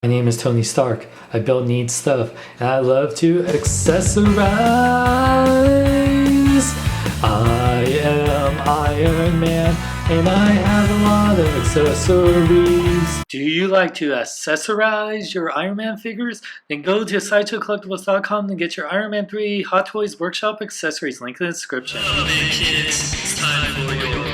My name is Tony Stark. I build neat stuff and I love to accessorize. I am Iron Man and I have a lot of accessories. Do you like to accessorize your Iron Man figures? Then go to SideshowCollectibles.com and get your Iron Man 3 Hot Toys Workshop accessories. Link in the description. Hey kids, it's time for your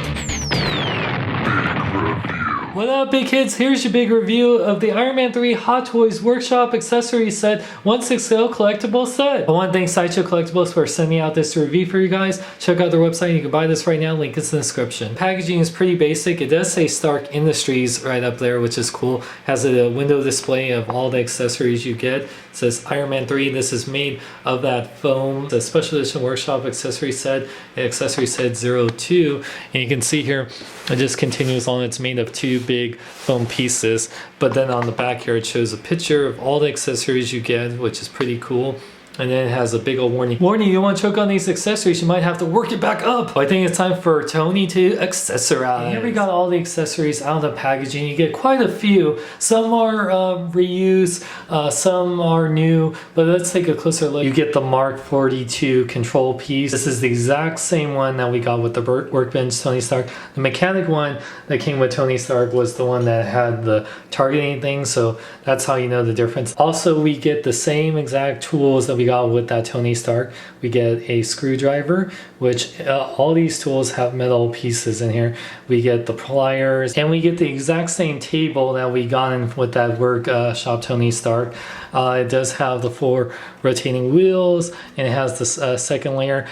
What up, big kids? Here's your big review of the Iron Man 3 Hot Toys Workshop Accessory Set 1/6 collectible set. I want to thank Sideshow Collectibles for sending out this review for you guys. Check out their website. You can buy this right now. Link is in the description. Packaging is pretty basic. It does say Stark Industries right up there, which is cool. Has a window display of all the accessories you get. It says Iron Man 3. This is made of that foam. The Special Edition Workshop Accessory Set, Accessory Set 02. And you can see here, it just continues on. It's made of two big foam pieces, but then on the back here it shows a picture of all the accessories you get, which is pretty cool. And then it has a big old warning. Warning, you don't want to choke on these accessories, you might have to work it back up. I think it's time for Tony to accessorize. And here we got all the accessories out of the packaging. You get quite a few. Some are reused, some are new, but let's take a closer look. You get the Mark 42 control piece. This is the exact same one that we got with the Workbench Tony Stark. The mechanic one that came with Tony Stark was the one that had the targeting thing, so that's how you know the difference. Also, we get the same exact tools that we got with that Tony Stark. We get a screwdriver, which all these tools have metal pieces in here. We get the pliers, and we get the exact same table that we got in with that workshop Tony Stark. It does have the 4 rotating wheels, and it has this second layer.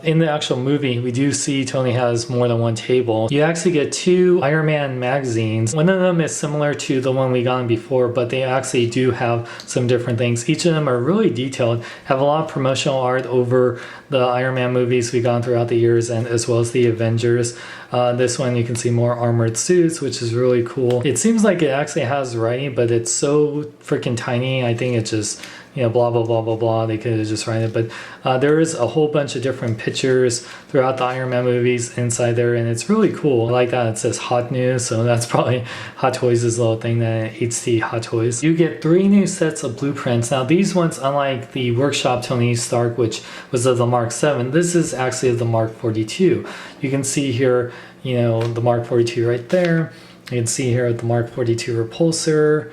In the actual movie, we do see Tony has more than one table. You actually get 2 Iron Man magazines. One of them is similar to the one we got in before, but they actually do have some different things. Each of them are really detailed, have a lot of promotional art over the Iron Man movies we've gone throughout the years, and as well as the Avengers. This one you can see more armored suits, which is really cool. It seems like it actually has writing, but it's so freaking tiny. I think it's just, you know, blah blah blah blah blah. They could have just written it, but there is a whole bunch of different pictures throughout the Iron Man movies inside there, and it's really cool. I like that it says Hot News, so that's probably Hot Toys' little thing, that HT Hot Toys. You get 3 new sets of blueprints. Now these ones, unlike the Workshop Tony Stark, which was of the Mark 7, this is actually of the Mark 42. You can see here, you know, the Mark 42 right there. You can see here the Mark 42 repulsor.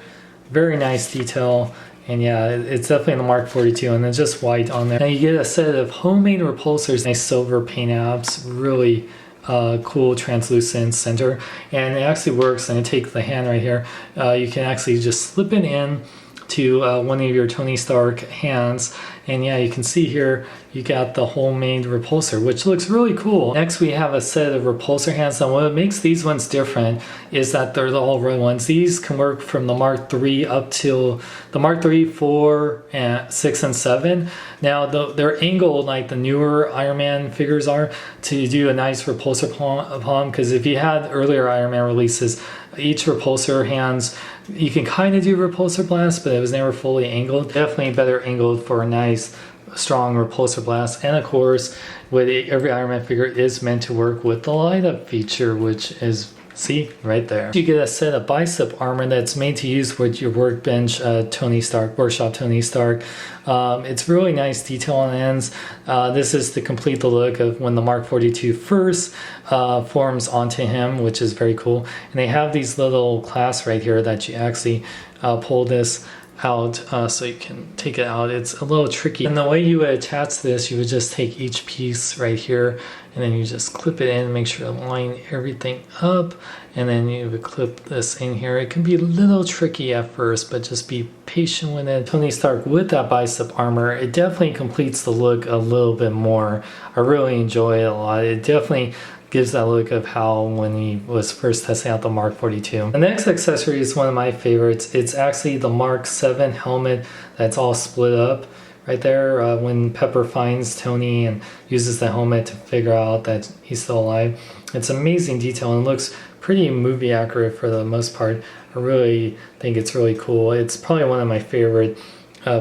Very nice detail. And yeah, it's definitely the Mark 42, and then just white on there. Now you get a set of homemade repulsors, nice silver paint apps, really cool translucent center, and it actually works. And I take the hand right here, you can actually just slip it in to one of your Tony Stark hands, and yeah, you can see here you got the homemade repulsor, which looks really cool. Next we have a set of repulsor hands. Now what makes these ones different is that they're the all-red ones. These can work from the Mark 3 up till the Mark 3, 4, and 6, and 7. Now they're angled like the newer Iron Man figures are, to do a nice repulsor palm, because if you had earlier Iron Man releases, each repulsor hands, you can kind of do repulsor blast, but it was never fully angled. Definitely better angled for a nice strong repulsor blast. And of course, with every Iron Man figure is meant to work with the light up feature, which is, see right there. You get a set of bicep armor that's made to use with your Workbench Tony Stark, Workshop Tony Stark. It's really nice detail on the ends. This is to complete the look of when the Mark 42 first forms onto him, which is very cool. And they have these little clasps right here that you actually pull this out, so you can take it out. It's a little tricky, and the way you would attach this, you would just take each piece right here, and then you just clip it in, make sure to line everything up, and then you would clip this in here. It can be a little tricky at first, but just be patient with it. Tony Stark with that bicep armor, it definitely completes the look a little bit more. I really enjoy it a lot. It definitely gives that look of how when he was first testing out the Mark 42. The next accessory is one of my favorites. It's actually the Mark 7 helmet that's all split up right there. When Pepper finds Tony and uses the helmet to figure out that he's still alive. It's amazing detail and looks pretty movie accurate for the most part. I really think it's really cool. It's probably one of my favorite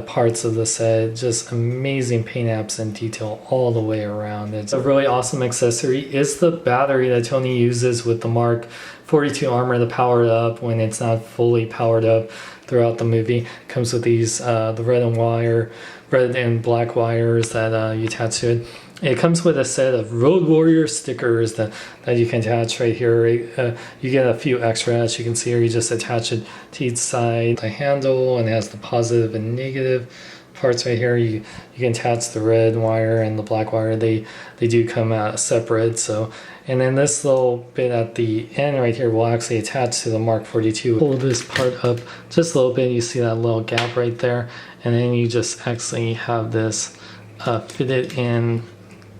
parts of the set. Just amazing paint apps and detail all the way around. It's a really awesome accessory is the battery that Tony uses with the Mark 42 armor to power it up when it's not fully powered up throughout the movie. It comes with these the red and black wires that you attach to it. It comes with a set of Road Warrior stickers that you can attach right here. You get a few extra, as you can see here. You just attach it to each side. The handle, and it has the positive and negative parts right here. You can attach the red wire and the black wire. They do come out separate. So, and then this little bit at the end right here will actually attach to the Mark 42. Pull this part up just a little bit. You see that little gap right there, and then you just actually have this fitted in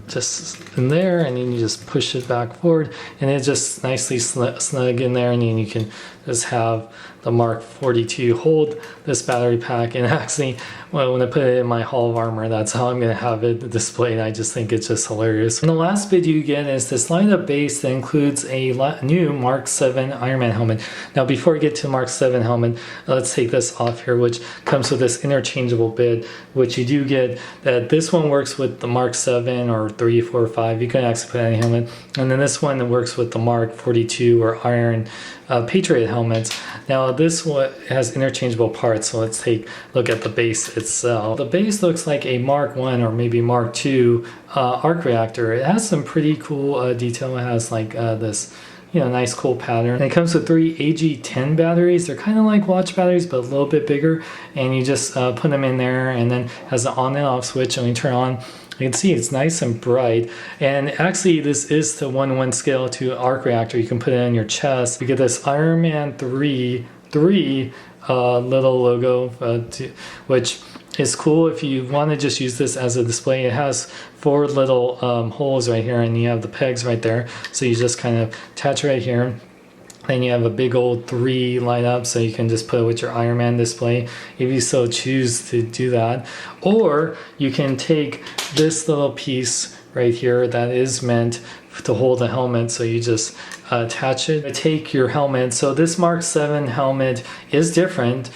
just in there, and then you just push it back forward, and it just nicely snug in there, and then you can just have the Mark 42 hold this battery pack. And actually, well, when I put it in my Hall of Armor, that's how I'm going to have it displayed. I just think it's just hilarious. And the last bit you get is this lineup base that includes a new Mark 7 Iron Man helmet. Now, before we get to Mark 7 helmet, let's take this off here, which comes with this interchangeable bit, which you do get that this one works with the Mark 7 or 3, 4, 5. You can actually put any helmet. And then this one works with the Mark 42 or Iron Patriot helmets. Now this one has interchangeable parts, so let's take a look at the base itself. The base looks like a Mark 1 or maybe Mark 2 arc reactor. It has some pretty cool detail. It has like this nice cool pattern. And it comes with 3 AG10 batteries. They're kind of like watch batteries, but a little bit bigger. And you just put them in there, and then has an on and off switch, and you turn on. You can see it's nice and bright, and actually this is the 1:1 scale to arc reactor. You can put it on your chest. You get this Iron Man 3 little logo, which is cool if you want to just use this as a display. It has 4 little holes right here, and you have the pegs right there, so you just kind of attach right here. Then you have a big old 3 lineup, so you can just put it with your Iron Man display if you so choose to do that. Or you can take this little piece right here that is meant to hold the helmet, so you just attach it. Take your helmet. So this Mark 7 helmet is different.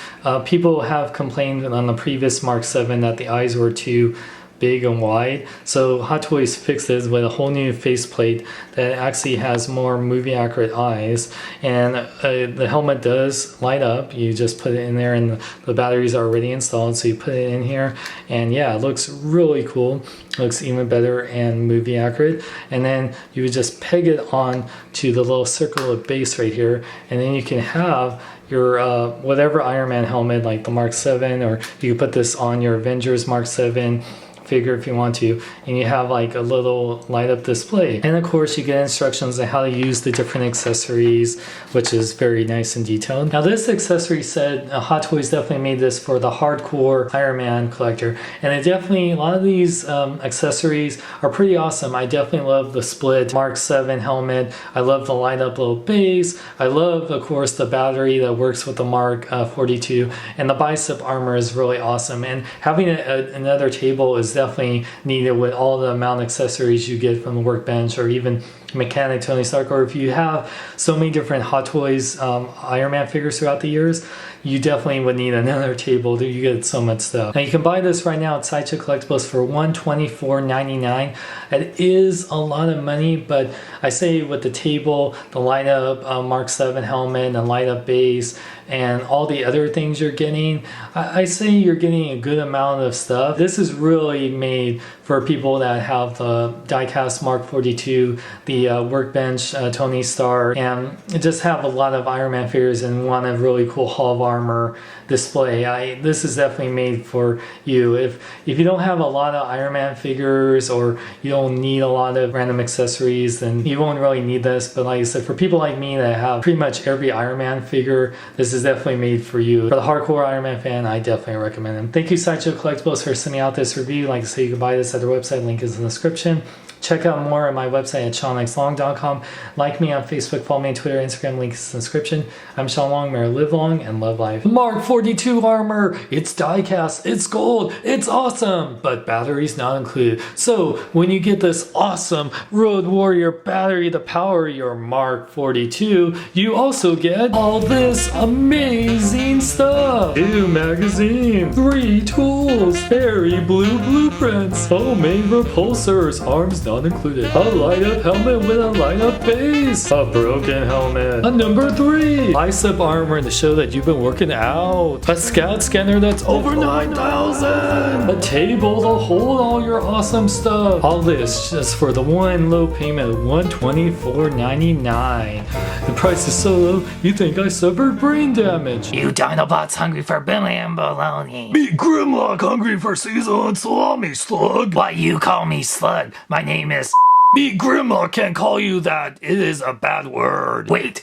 People have complained on the previous Mark 7 that the eyes were too big and wide. So Hot Toys fixed this with a whole new faceplate that actually has more movie accurate eyes, and the helmet does light up. You just put it in there, and the batteries are already installed, so you put it in here, and yeah, it looks really cool. It looks even better and movie accurate. And then you would just peg it on to the little circular base right here, and then you can have your whatever Iron Man helmet, like the Mark 7, or you can put this on your Avengers Mark 7 figure if you want to, and you have like a little light up display. And of course you get instructions on how to use the different accessories, which is very nice and detailed. Now this accessory set, Hot Toys definitely made this for the hardcore Iron Man collector, and it definitely, a lot of these accessories are pretty awesome. I definitely love the split Mark 7 helmet. I love the light up little base. I love, of course, the battery that works with the Mark 42, and the bicep armor is really awesome. And having another table is definitely needed with all the amount of accessories you get from the workbench, or even mechanic Tony Stark, or if you have so many different Hot Toys Iron Man figures throughout the years, you definitely would need another table. You get so much stuff. Now you can buy this right now at Sideshow Collectibles for $124.99. It is a lot of money, but I say with the table, the light up Mark 7 helmet, and light up base, and all the other things you're getting, I say you're getting a good amount of stuff. This is really made for people that have the diecast Mark 42, the workbench Tony Stark, and just have a lot of Iron Man figures and want a really cool Hall of Armor display. This is definitely made for you. If you don't have a lot of Iron Man figures, or you don't need a lot of random accessories, then you won't really need this. But like I said, for people like me that have pretty much every Iron Man figure, this is definitely made for you. For the hardcore Iron Man fan, I definitely recommend them. Thank you, Sideshow Collectibles, for sending out this review. Like I said, you can buy this at their website. Link is in the description. Check out more on my website at seanxlong.com. Like me on Facebook, follow me on Twitter, Instagram, links in the description. I'm Sean Long, may I live long and love life. Mark 42 armor, it's die-cast, it's gold, it's awesome, but batteries not included. So when you get this awesome Road Warrior battery to power your Mark 42, you also get all this amazing stuff. 2 magazines, 3 tools, fairy blue blueprints, homemade repulsors, arms not included, a light-up helmet with a light-up base, a broken helmet, a number 3 bicep armor to show that you've been working out, a scout scanner that's over 9,000, a table to hold all your awesome stuff. All this just for the one low payment of $124.99. The price is so low, you think I suffered brain damage. You Dinobots hungry for Billy and bologna. Me Grimlock hungry for Caesar and salami, slug. Why you call me Slug? My name is... Me Grimlock can't call you that. It is a bad word. Wait.